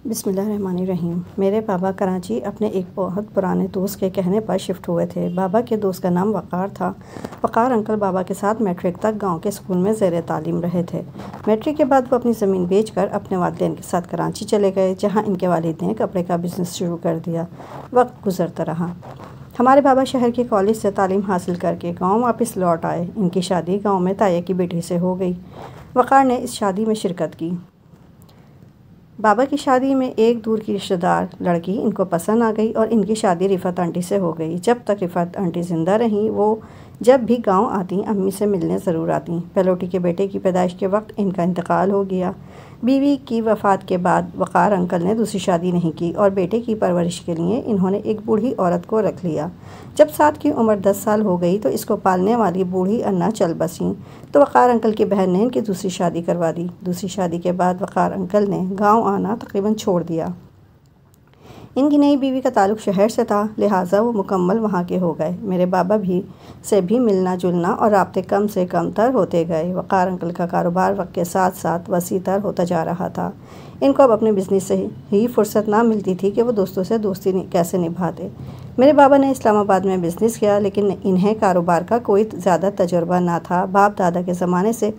بسم اللہ الرحمن الرحیم۔ میرے بابا کراچی اپنے ایک بہت پرانے دوست کے کہنے پر شفٹ ہوئے تھے۔ بابا کے دوست کا نام وقار تھا۔ وقار انکل بابا کے ساتھ میٹرک تک گاؤں کے اسکول میں زیر تعلیم رہے تھے۔ میٹرک کے بعد وہ اپنی زمین بیچ کر اپنے والدین کے ساتھ کراچی چلے گئے، جہاں ان کے والد نے کپڑے کا بزنس شروع کر دیا۔ وقت گزرتا رہا۔ ہمارے بابا شہر کے کالج سے تعلیم حاصل کر کے گاؤں واپس لوٹ آئے۔ ان کی شادی گاؤں میں تایا کی بیٹی سے ہو گئی۔ وقار نے اس شادی میں شرکت کی۔ بابا کی شادی میں ایک دور کی رشتہ دار لڑکی ان کو پسند آ گئی اور ان کی شادی رفعت آنٹی سے ہو گئی۔ جب تک رفعت آنٹی زندہ رہیں وہ جب بھی گاؤں آتیں امی سے ملنے ضرور آتیں۔ پہلوٹی کے بیٹے کی پیدائش کے وقت ان کا انتقال ہو گیا۔ بیوی کی وفات کے بعد وقار انکل نے دوسری شادی نہیں کی اور بیٹے کی پرورش کے لیے انہوں نے ایک بوڑھی عورت کو رکھ لیا۔ جب سعد کی عمر 10 سال ہو گئی تو اس کو پالنے والی بوڑھی انا چل بسیں تو وقار انکل کی بہن نے ان کی دوسری شادی کروا دی۔ دوسری شادی کے بعد وقار انکل نے گاؤں آنا تقریباً چھوڑ دیا۔ ان کی نئی بیوی کا تعلق شہر سے تھا، لہٰذا وہ مکمل وہاں کے ہو گئے۔ میرے بابا سے بھی ملنا جلنا اور رابطے کم سے کم تر ہوتے گئے۔ وقار انکل کا کاروبار وقت کے ساتھ ساتھ وسیع تر ہوتا جا رہا تھا۔ ان کو اب اپنے بزنس سے ہی فرصت نہ ملتی تھی کہ وہ دوستوں سے دوستی کیسے نبھاتے۔ میرے بابا نے اسلام آباد میں بزنس کیا، لیکن انہیں کاروبار کا کوئی زیادہ تجربہ نہ تھا۔ باپ دادا کے زمانے سے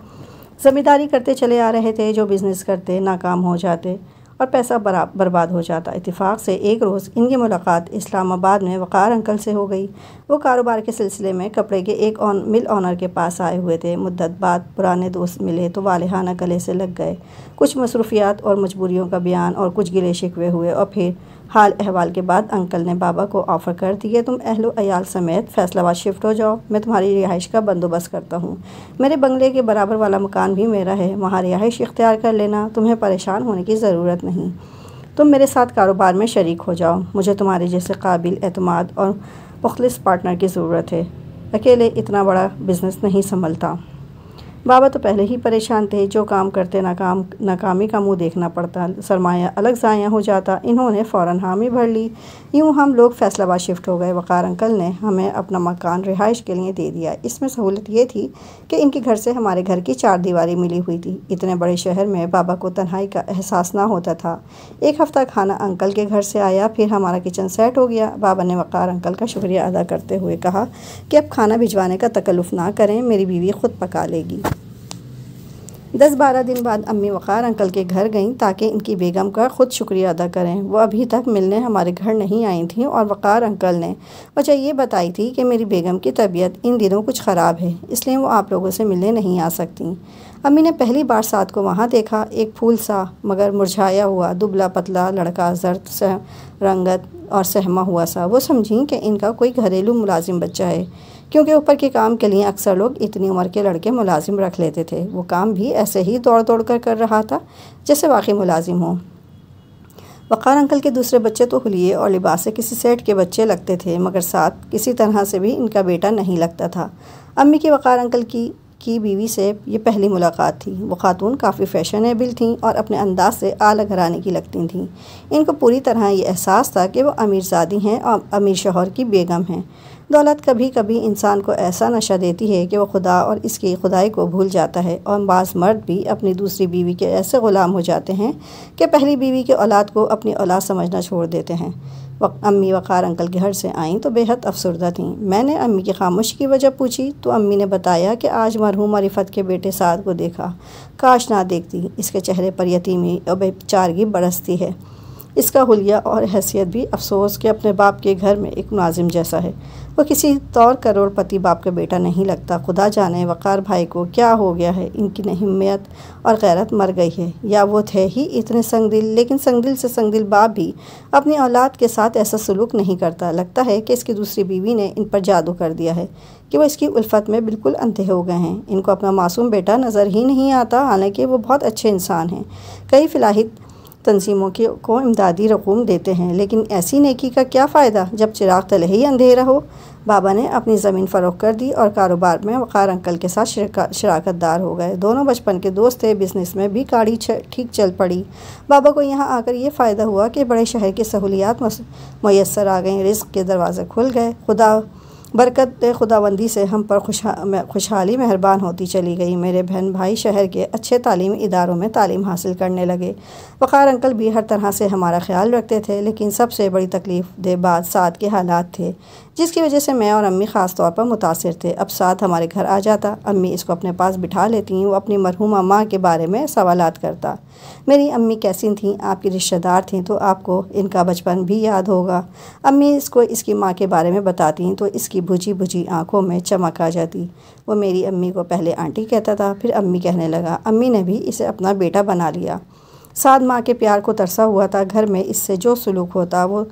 زمینداری کرتے چلے آ رہے تھے، جو بزنس کرتے ناکام ہو جاتے اور پیسہ برباد ہو جاتا۔ اتفاق سے ایک روز ان کی ملاقات اسلام آباد میں وقار انکل سے ہو گئی۔ وہ کاروبار کے سلسلے میں کپڑے کے ایک مل آنر کے پاس آئے ہوئے تھے۔ مدت بعد پرانے دوست ملے تو والہانہ گلے سے لگ گئے۔ کچھ مصروفیات اور مجبوریوں کا بیان اور کچھ گلے شکوے ہوئے اور پھر حال احوال کے بعد انکل نے بابا کو آفر کر دی کہ تم اہل و عیال سمیت فیصل آباد شفٹ ہو جاؤ، میں تمہاری رہائش کا بندوبست کرتا ہوں۔ میرے بنگلے کے برابر والا مکان بھی میرا ہے، وہاں رہائش اختیار کر لینا، تمہیں پریشان ہونے کی ضرورت نہیں۔ تم میرے ساتھ کاروبار میں شریک ہو جاؤ، مجھے تمہارے جیسے قابل اعتماد اور مخلص پارٹنر کی ضرورت ہے، اکیلے اتنا بڑا بزنس نہیں سنبھلتا۔ بابا تو پہلے ہی پریشان تھے، جو کام کرتے ناکامی کا منہ دیکھنا پڑتا، سرمایہ الگ ضائع ہو جاتا۔ انہوں نے فوراً حامی بھر لی۔ یوں ہم لوگ فیصل آباد شفٹ ہو گئے۔ وقار انکل نے ہمیں اپنا مکان رہائش کے لیے دے دیا۔ اس میں سہولت یہ تھی کہ ان کے گھر سے ہمارے گھر کی 4 دیواری ملی ہوئی تھی۔ اتنے بڑے شہر میں بابا کو تنہائی کا احساس نہ ہوتا تھا۔ ایک ہفتہ کھانا انکل کے گھر سے آیا، پھر ہمارا کچن سیٹ ہو گیا۔ بابا نے وقار انکل کا شکریہ ادا کرتے ہوئے کہا کہ اب کھانا بھجوانے کا تکلف نہ کریں، میری بیوی خود پکا لے گی۔ 10-12 دن بعد امی وقار انکل کے گھر گئیں تاکہ ان کی بیگم کا خود شکریہ ادا کریں۔ وہ ابھی تک ملنے ہمارے گھر نہیں آئی تھیں اور وقار انکل نے وجہ یہ بتائی تھی کہ میری بیگم کی طبیعت ان دنوں کچھ خراب ہے، اس لیے وہ آپ لوگوں سے ملنے نہیں آ سکتیں۔ امی نے پہلی بار سعد کو وہاں دیکھا، ایک پھول سا مگر مرجھایا ہوا دبلا پتلا لڑکا، زرد رنگت اور سہما ہوا سا۔ وہ سمجھیں کہ ان کا کوئی گھریلو ملازم بچہ ہے، کیونکہ اوپر کے کام کے لیے اکثر لوگ اتنی عمر کے لڑکے ملازم رکھ لیتے تھے۔ وہ کام بھی ایسے ہی دوڑ دوڑ کر رہا تھا جیسے واقعی ملازم ہو۔ وقار انکل کے دوسرے بچے تو حلیے اور لباس سے کسی سیٹ کے بچے لگتے تھے، مگر ساتھ کسی طرح سے بھی ان کا بیٹا نہیں لگتا تھا۔ امی کی وقار انکل کی بیوی سے یہ پہلی ملاقات تھی۔ وہ خاتون کافی فیشنیبل تھیں اور اپنے انداز سے اعلیٰ گھرانے کی لگتی تھیں۔ ان کو پوری طرح یہ احساس تھا کہ وہ امیر زادی ہیں اور امیر شوہر کی بیگم ہیں۔ دولت کبھی کبھی انسان کو ایسا نشہ دیتی ہے کہ وہ خدا اور اس کی خدائی کو بھول جاتا ہے، اور بعض مرد بھی اپنی دوسری بیوی کے ایسے غلام ہو جاتے ہیں کہ پہلی بیوی کے اولاد کو اپنی اولاد سمجھنا چھوڑ دیتے ہیں۔ امی وقار انکل کے گھر سے آئیں تو بے حد افسردہ تھیں۔ میں نے امی کی خاموشی کی وجہ پوچھی تو امی نے بتایا کہ آج مرحومہ رفعت کے بیٹے سعد کو دیکھا، کاش نہ دیکھتی، اس کے چہرے پر یتیمی اور بے چارگی برستی ہے۔ اس کا حلیہ اور حیثیت بھی افسوس کہ اپنے باپ کے گھر میں ایک ملازم جیسا ہے۔ وہ کسی طور کروڑ پتی باپ کا بیٹا نہیں لگتا۔ خدا جانے وقار بھائی کو کیا ہو گیا ہے، ان کی ہمت اور غیرت مر گئی ہے، یا وہ تھے ہی اتنے سنگ دل، لیکن سنگ دل سے سنگ دل باپ بھی اپنی اولاد کے ساتھ ایسا سلوک نہیں کرتا۔ لگتا ہے کہ اس کی دوسری بیوی نے ان پر جادو کر دیا ہے کہ وہ اس کی الفت میں بالکل اندھے ہو گئے ہیں۔ ان کو اپنا معصوم بیٹا نظر ہی نہیں آتا، حالانکہ وہ بہت اچھے انسان ہیں۔ کئی فلاحی تنظیموں کو امدادی رقوم دیتے ہیں، لیکن ایسی نیکی کا کیا فائدہ جب چراغ تلے ہی اندھیرا ہو۔ بابا نے اپنی زمین فروخت کر دی اور کاروبار میں وقار انکل کے ساتھ شراکت دار ہو گئے۔ دونوں بچپن کے دوست تھے، بزنس میں بھی گاڑی ٹھیک چل پڑی۔ بابا کو یہاں آ کر یہ فائدہ ہوا کہ بڑے شہر کی سہولیات میسر آ گئیں، رزق کے دروازے کھل گئے۔ خدا برکت خداوندی سے ہم پر خوشحالی مہربان ہوتی چلی گئی۔ میرے بہن بھائی شہر کے اچھے تعلیمی اداروں میں تعلیم حاصل کرنے لگے۔ وقار انکل بھی ہر طرح سے ہمارا خیال رکھتے تھے، لیکن سب سے بڑی تکلیف دہ بات سعد کے حالات تھے، جس کی وجہ سے میں اور امی خاص طور پر متاثر تھے۔ اب سعد ہمارے گھر آ جاتا، امی اس کو اپنے پاس بٹھا لیتی، وہ اپنی مرحومہ ماں کے بارے میں سوالات کرتا۔ میری امی کیسی تھیں؟ آپ کی رشتہ دار تھیں تو آپ کو ان کا بچپن بھی یاد ہوگا۔ امی اس کو اس کی ماں کے بارے میں بتاتی تو اس کی بجھی بجھی آنکھوں میں چمک آ جاتی۔ وہ میری امی کو پہلے آنٹی کہتا تھا، پھر امی کہنے لگا۔ امی نے بھی اسے اپنا بیٹا بنا لیا۔ سعد ماں کے پیار کو ترسا ہوا تھا۔ گھر میں اس سے جو سلوک ہوتا وہ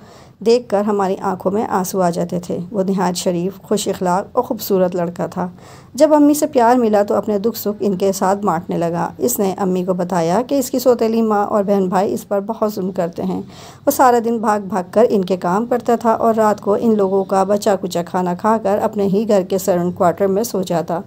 دیکھ کر ہماری آنکھوں میں آنسو آ جاتے تھے۔ وہ نہایت شریف، خوش اخلاق اور خوبصورت لڑکا تھا۔ جب امی سے پیار ملا تو اپنے دکھ سکھ ان کے ساتھ بانٹنے لگا۔ اس نے امی کو بتایا کہ اس کی سوتیلی ماں اور بہن بھائی اس پر بہت ظلم کرتے ہیں۔ وہ سارا دن بھاگ بھاگ کر ان کے کام کرتا تھا اور رات کو ان لوگوں کا بچا کچا کھانا کھا کر اپنے ہی گھر کے سرونٹ کوارٹر میں سو جاتا۔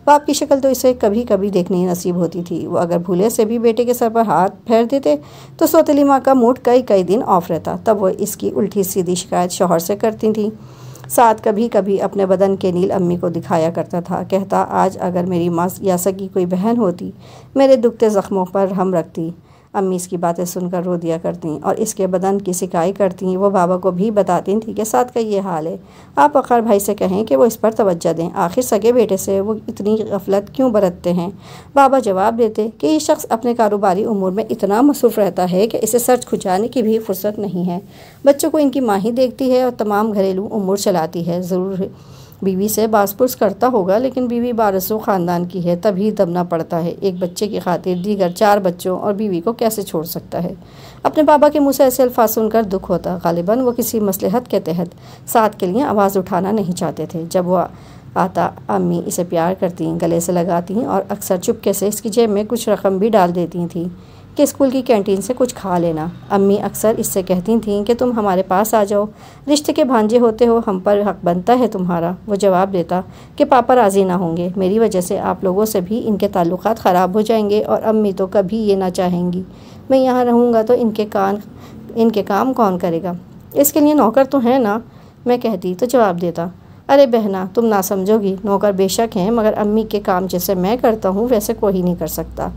باپ کی شکل تو اسے کبھی کبھی دیکھنی نصیب ہوتی تھی۔ وہ اگر بھولے سے بھی بیٹے کے سر پر ہاتھ پھیر دیتے تو سوتیلی ماں کا موڈ کئی دن آف رہتا۔ تب وہ اس کی الٹی سیدھی شکایت شوہر سے کرتی تھیں۔ سعد کبھی کبھی اپنے بدن کے نیل امی کو دکھایا کرتا تھا، کہتا آج اگر میری ماں یا سگی کوئی بہن ہوتی میرے دکھتے زخموں پر رحم رکھتی۔ امی اس کی باتیں سن کر رو دیا کرتیں اور اس کے بدن کی سکائی کرتیں۔ وہ بابا کو بھی بتاتی تھیں کہ سعد کا یہ حال ہے، آپ وقار بھائی سے کہیں کہ وہ اس پر توجہ دیں، آخر سگے بیٹے سے وہ اتنی غفلت کیوں برتتے ہیں؟ بابا جواب دیتے کہ یہ شخص اپنے کاروباری امور میں اتنا مصروف رہتا ہے کہ اسے سر کھجانے کی بھی فرصت نہیں ہے۔ بچوں کو ان کی ماں ہی دیکھتی ہے اور تمام گھریلو امور چلاتی ہے۔ ضرور بیوی سے باس پرس کرتا ہوگا، لیکن بیوی بارسو خاندان کی ہے، تبھی دبنا پڑتا ہے۔ ایک بچے کی خاطر دیگر 4 بچوں اور بیوی کو کیسے چھوڑ سکتا ہے؟ اپنے بابا کے منہ سے ایسے الفاظ سن کر دکھ ہوتا۔ غالباً وہ کسی مصلحت کے تحت سعد کے لیے آواز اٹھانا نہیں چاہتے تھے۔ جب وہ آتا امی اسے پیار کرتیں، گلے سے لگاتیں اور اکثر چپکے سے اس کی جیب میں کچھ رقم بھی ڈال دیتی تھیں کہ اسکول کی کینٹین سے کچھ کھا لینا۔ امی اکثر اس سے کہتی تھیں کہ تم ہمارے پاس آ جاؤ، رشتے کے بھانجے ہوتے ہو، ہم پر حق بنتا ہے تمہارا۔ وہ جواب دیتا کہ پاپا راضی نہ ہوں گے، میری وجہ سے آپ لوگوں سے بھی ان کے تعلقات خراب ہو جائیں گے اور امی تو کبھی یہ نہ چاہیں گی میں یہاں رہوں گا تو ان کے کام کون کرے گا؟ اس کے لیے نوکر تو ہیں نا؟ میں کہتی تو جواب دیتا، ارے بہنا تم نہ سمجھو گی، نوکر بے شک ہیں مگر امی کے کام جیسے میں کرتا ہوں ویسے کوئی نہیں کر سکتا۔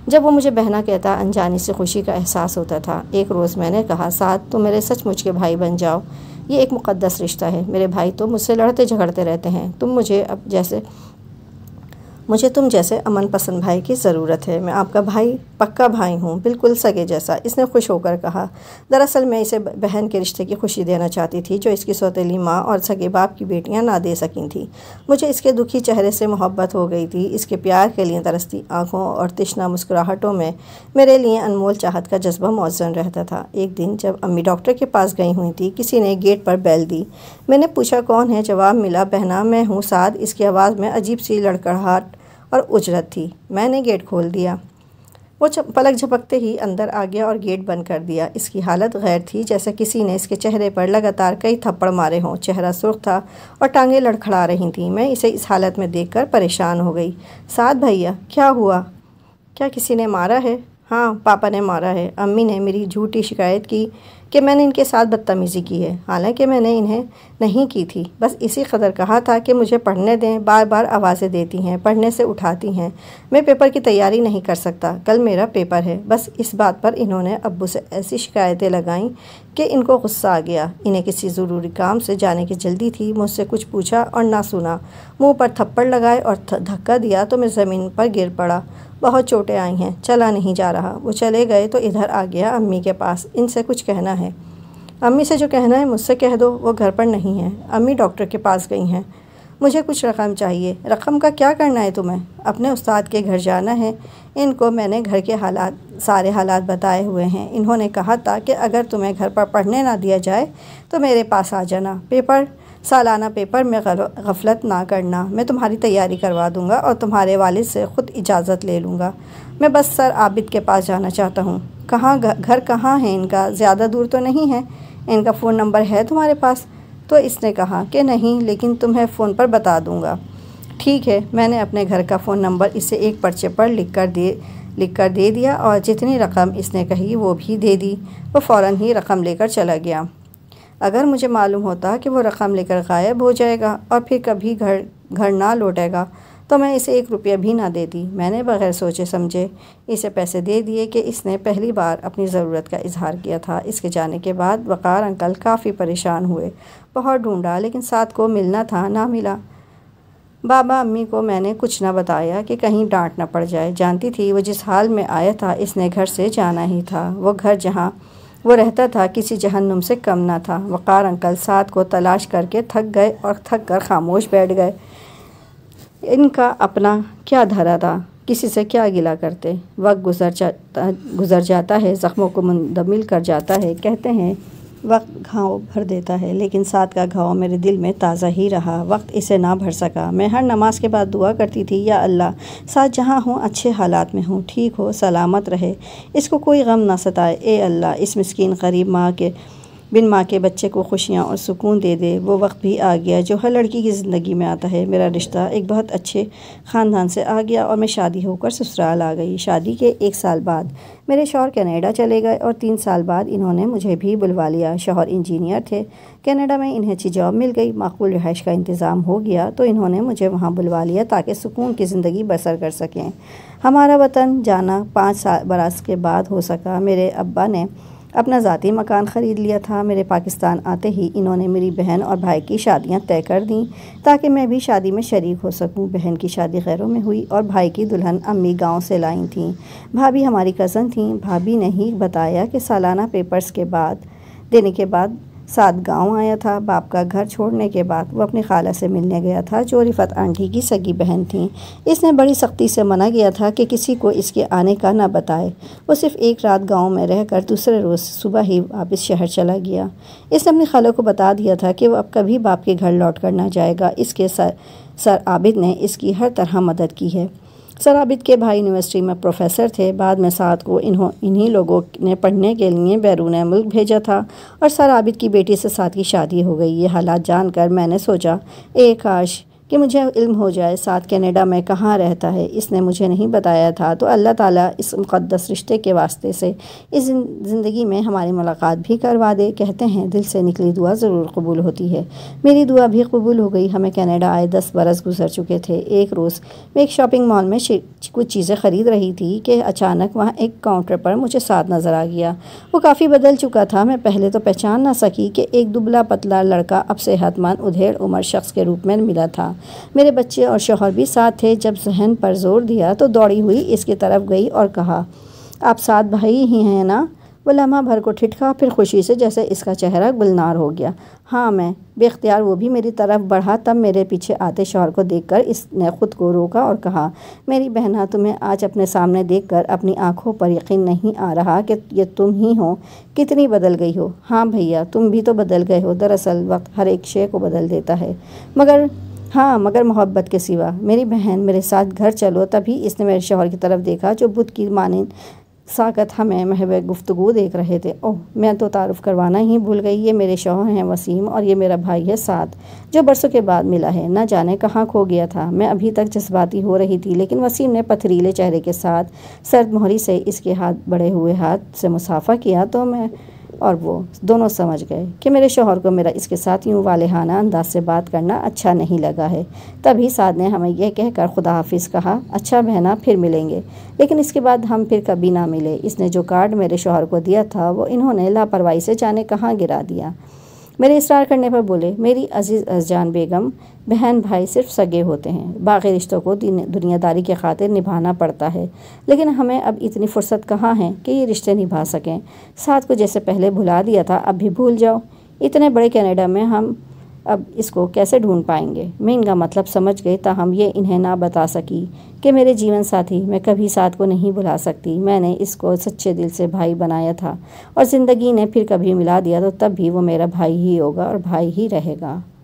جب وہ مجھے بہنا کہتا انجانی سے خوشی کا احساس ہوتا تھا۔ ایک روز میں نے کہا سعد تم میرے سچ مچ کے بھائی بن جاؤ، یہ ایک مقدس رشتہ ہے۔ میرے بھائی تو مجھ سے لڑتے جھگڑتے رہتے ہیں، مجھے تم جیسے امن پسند بھائی کی ضرورت ہے۔ میں آپ کا بھائی، پکا بھائی ہوں، بالکل سگے جیسا، اس نے خوش ہو کر کہا۔ دراصل میں اسے بہن کے رشتے کی خوشی دینا چاہتی تھی جو اس کی سوتیلی ماں اور سگے باپ کی بیٹیاں نہ دے سکی تھیں۔ مجھے اس کے دکھی چہرے سے محبت ہو گئی تھی، اس کے پیار کے لیے ترستی آنکھوں اور تشنہ مسکراہٹوں میں میرے لیے انمول چاہت کا جذبہ موزن رہتا تھا۔ ایک دن جب امی ڈاکٹر کے پاس گئی ہوئی تھی، کسی نے گیٹ پر بیل دی۔ میں نے پوچھا کون ہے؟ جواب ملا بہنا میں ہوں سعد۔ اس کی آواز میں عجیب سی لڑکڑاہٹ اور اجرت تھی۔ میں نے گیٹ کھول دیا۔ وہ پلک جھپکتے ہی اندر آ گیا اور گیٹ بند کر دیا۔ اس کی حالت غیر تھی، جیسے کسی نے اس کے چہرے پر لگاتار کئی تھپڑ مارے ہوں۔ چہرہ سرخ تھا اور ٹانگیں لڑکھڑا رہی تھیں۔ میں اسے اس حالت میں دیکھ کر پریشان ہو گئی۔ سعد بھیا کیا ہوا؟ کیا کسی نے مارا ہے؟ ہاں پاپا نے مارا ہے۔ امی نے میری جھوٹی شکایت کی کہ میں نے ان کے ساتھ بدتمیزی کی ہے، حالانکہ میں نے انہیں نہیں کی تھی، بس اسی قدر کہا تھا کہ مجھے پڑھنے دیں۔ بار بار آوازیں دیتی ہیں، پڑھنے سے اٹھاتی ہیں۔ میں پیپر کی تیاری نہیں کر سکتا، کل میرا پیپر ہے۔ بس اس بات پر انہوں نے ابو سے ایسی شکایتیں لگائیں کہ ان کو غصہ آ گیا۔ انہیں کسی ضروری کام سے جانے کی جلدی تھی۔ مجھ سے کچھ پوچھا اور نہ سنا، منہ پر تھپڑ لگائے اور دھکا دیا تو میں زمین پر گر پڑا۔ بہت چوٹیں آئی ہیں، چلا نہیں جا رہا۔ وہ چلے گئے تو ادھر آ گیا امی کے پاس۔ ان سے کچھ کہنا ہے۔ امی سے جو کہنا ہے مجھ سے کہہ دو، وہ گھر پر نہیں ہیں، امی ڈاکٹر کے پاس گئی ہیں۔ مجھے کچھ رقم چاہیے۔ رقم کا کیا کرنا ہے تمہیں؟ اپنے استاد کے گھر جانا ہے۔ ان کو میں نے گھر کے سارے حالات بتائے ہوئے ہیں۔ انہوں نے کہا تھا کہ اگر تمہیں گھر پر پڑھنے نہ دیا جائے تو میرے پاس آ جانا۔ سالانہ پیپر میں غفلت نہ کرنا۔ میں تمہاری تیاری کروا دوں گا اور تمہارے والد سے خود اجازت لے لوں گا۔ میں بس سر عابد کے پاس جانا چاہتا ہوں۔ گھر کہاں ہے ان کا؟ زیادہ دور تو نہیں ہے؟ ان کا فون نمبر ہے تمہارے پاس؟ تو اس نے کہا کہ نہیں، لیکن تمہیں فون پر بتا دوں گا۔ ٹھیک ہے۔ میں نے اپنے گھر کا فون نمبر اسے ایک پرچے پر لکھ کر دے دیا اور جتنی رقم اس نے کہی وہ بھی دے دی۔ وہ فوراً ہی رقم لے کر چلا گیا۔ اگر مجھے معلوم ہوتا کہ وہ رقم لے کر غائب ہو جائے گا اور پھر کبھی گھر نہ لوٹے گا تو میں اسے 1 روپیہ بھی نہ دیتی۔ میں نے بغیر سوچے سمجھے اسے پیسے دے دیے کہ اس نے پہلی بار اپنی ضرورت کا اظہار کیا تھا۔ اس کے جانے کے بعد وقار انکل کافی پریشان ہوئے، بہت ڈھونڈا لیکن سعد کو ملنا تھا، نہ ملا۔ بابا امی کو میں نے کچھ نہ بتایا کہ کہیں ڈانٹ نہ پڑ جائے، جانتی تھی وہ جس حال میں آیا تھا اس نے گھر سے جانا ہی تھا، وہ گھر جہاں وہ رہتا تھا کسی جہنم سے کم نہ تھا۔ وقار انکل سعد کو تلاش کر کے تھک گئے اور تھک کر خاموش بیٹھ گئے۔ ان کا اپنا کیا دھرا تھا، کسی سے کیا گلہ کرتے؟ وقت گزر جاتا ہے، زخموں کو مندمل کر جاتا ہے، کہتے ہیں وقت گھاؤ بھر دیتا ہے، لیکن سعد کا گھاؤ میرے دل میں تازہ ہی رہا، وقت اسے نہ بھر سکا۔ میں ہر نماز کے بعد دعا کرتی تھی، یا اللہ سعد جہاں ہوں اچھے حالات میں ہوں، ٹھیک ہو، سلامت رہے، اس کو کوئی غم نہ ستائے، اے اللہ اس مسکین غریب بن ماں کے بچے کو خوشیاں اور سکون دے دے۔ وہ وقت بھی آ گیا جو ہر لڑکی کی زندگی میں آتا ہے۔ میرا رشتہ ایک بہت اچھے خاندان سے آ گیا اور میں شادی ہو کر سسرال آ گئی۔ شادی کے 1 سال بعد میرے شوہر کینیڈا چلے گئے اور 3 سال بعد انہوں نے مجھے بھی بلوا لیا۔ شوہر انجینئر تھے، کینیڈا میں انہیں اچھی جاب مل گئی، معقول رہائش کا انتظام ہو گیا تو انہوں نے مجھے وہاں بلوا لیا تاکہ سکون کی زندگی بسر کر سکیں۔ ہمارا وطن جانا 5 برس کے بعد ہو سکا۔ میرے ابا نے اپنا ذاتی مکان خرید لیا تھا۔ میرے پاکستان آتے ہی انہوں نے میری بہن اور بھائی کی شادیاں طے کر دیں تاکہ میں بھی شادی میں شریک ہو سکوں۔ بہن کی شادی غیروں میں ہوئی اور بھائی کی دلہن امی گاؤں سے لائیں تھیں۔ بھابھی ہماری کزن تھیں۔ بھابھی نے ہی بتایا کہ سالانہ پیپرز دینے کے بعد سعد گاؤں آیا تھا۔ باپ کا گھر چھوڑنے کے بعد وہ اپنی خالہ سے ملنے گیا تھا جو رفعت آنٹی کی سگی بہن تھیں۔ اس نے بڑی سختی سے منع کیا تھا کہ کسی کو اس کے آنے کا نہ بتائے۔ وہ صرف 1 رات گاؤں میں رہ کر دوسرے روز صبح ہی واپس شہر چلا گیا۔ اس نے اپنی خالہ کو بتا دیا تھا کہ وہ اب کبھی باپ کے گھر لوٹ کر نہ جائے گا۔ اس کے سر عابد نے اس کی ہر طرح مدد کی ہے۔ سر عابد کے بھائی یونیورسٹی میں پروفیسر تھے۔ بعد میں سعد کو انہی لوگوں نے پڑھنے کے لیے بیرون ملک بھیجا تھا اور سر عابد کی بیٹی سے سعد کی شادی ہو گئی۔ یہ حالات جان کر میں نے سوچا کاش کہ مجھے علم ہو جائے سعد کینیڈا میں کہاں رہتا ہے۔ اس نے مجھے نہیں بتایا تھا تو اللہ تعالیٰ اس مقدس رشتے کے واسطے سے اس زندگی میں ہماری ملاقات بھی کروا دے۔ کہتے ہیں دل سے نکلی دعا ضرور قبول ہوتی ہے۔ میری دعا بھی قبول ہو گئی۔ ہمیں کینیڈا آئے 10 برس گزر چکے تھے۔ ایک روز میں ایک شاپنگ مال میں کچھ چیزیں خرید رہی تھی کہ اچانک وہاں ایک کاؤنٹر پر مجھے سعد نظر آ گیا۔ وہ کافی بدل چکا تھا۔ میں پہلے تو پہچان نہ سکی کہ ایک دبلا پتلا لڑکا اب صحت مند ادھیڑ عمر شخص کے روپ میں ملا تھا۔ میرے بچے اور شوہر بھی ساتھ تھے۔ جب ذہن پر زور دیا تو دوڑی ہوئی اس کی طرف گئی اور کہا، آپ سعد بھائی ہی ہیں نا؟ وہ لمحہ بھر کو ٹھٹکا، پھر خوشی سے جیسے اس کا چہرہ گلنار ہو گیا۔ ہاں میں بے اختیار وہ بھی میری طرف بڑھا۔ تب میرے پیچھے آتے شوہر کو دیکھ کر اس نے خود کو روکا اور کہا، میری بہنا تمہیں آج اپنے سامنے دیکھ کر اپنی آنکھوں پر یقین نہیں آ رہا کہ یہ تم ہی ہو؟ کتنی بدل گئی ہو۔ ہاں بھیا تم بھی تو بدل گئے ہو۔ دراصل وقت ہر ایک شے کو بدل دیتا ہے، مگر محبت کے سوا۔ میری بہن میرے ساتھ گھر چلو۔ تبھی اس نے میرے شوہر کی طرف دیکھا جو بت کی مانند ساکت ہمیں محو گفتگو دیکھ رہے تھے۔ اوہ میں تو تعارف کروانا ہی بھول گئی، یہ میرے شوہر ہیں وسیم اور یہ میرا بھائی ہے سعد جو برسوں کے بعد ملا ہے۔ نہ جانے کہاں کھو گیا تھا۔ میں ابھی تک جذباتی ہو رہی تھی لیکن وسیم نے پتھریلے چہرے کے ساتھ سرد مہری سے اس کے بڑے ہوئے ہاتھ سے مصافحہ کیا تو میں اور وہ دونوں سمجھ گئے کہ میرے شوہر کو میرا اس کے ساتھ یوں والہانہ انداز سے بات کرنا اچھا نہیں لگا ہے۔ تبھی سعد نے ہمیں یہ کہہ کر خدا حافظ کہا، اچھا بہنا پھر ملیں گے۔ لیکن اس کے بعد ہم پھر کبھی نہ ملے۔ اس نے جو کارڈ میرے شوہر کو دیا تھا وہ انہوں نے لاپرواہی سے جانے کہاں گرا دیا۔ میرے اصرار کرنے پر بولے، میری عزیز ازجان بیگم، بہن بھائی صرف سگے ہوتے ہیں، باقی رشتوں کو دنیا داری کے خاطر نبھانا پڑتا ہے، لیکن ہمیں اب اتنی فرصت کہاں ہے کہ یہ رشتے نبھا سکیں۔ سعد کو جیسے پہلے بھلا دیا تھا اب بھی بھول جاؤ۔ اتنے بڑے کینیڈا میں ہم اب اس کو کیسے ڈھونڈ پائیں گے؟ میں ان کا مطلب سمجھ گئی تاہم یہ انہیں نہ بتا سکی کہ میرے جیون ساتھی، میں کبھی سعد کو نہیں بھلا سکتی۔ میں نے اس کو سچے دل سے بھائی بنایا تھا اور زندگی نے پھر کبھی ملا دیا تو تب بھی وہ میرا بھائی ہی ہوگا اور بھائی ہی رہے گا۔